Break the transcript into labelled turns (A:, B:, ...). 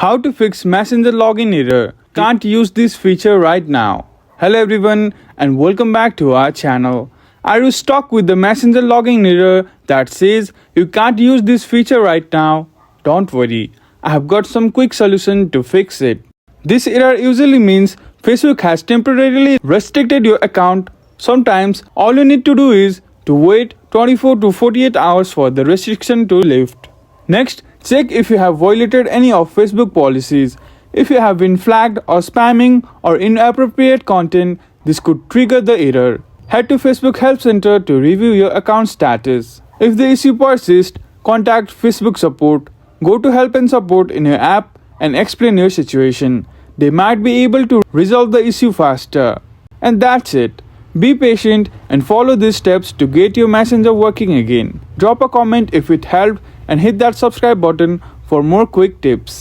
A: How to fix Messenger login error? Can't use this feature right now. Hello everyone and welcome back to our channel. Are you stuck with the Messenger login error that says you can't use this feature right now? Don't worry, I have got some quick solution to fix it. This error usually means Facebook has temporarily restricted your account. Sometimes all you need to do is to wait 24 to 48 hours for the restriction to lift. Next, check if you have violated any of Facebook policies. If you have been flagged or spamming or inappropriate content, this could trigger the error. Head to Facebook Help Center to review your account status. If the issue persists, contact Facebook support. Go to Help and Support in your app and explain your situation. They might be able to resolve the issue faster. And that's it. Be patient and follow these steps to get your Messenger working again. Drop a comment if it helped and hit that subscribe button for more quick tips.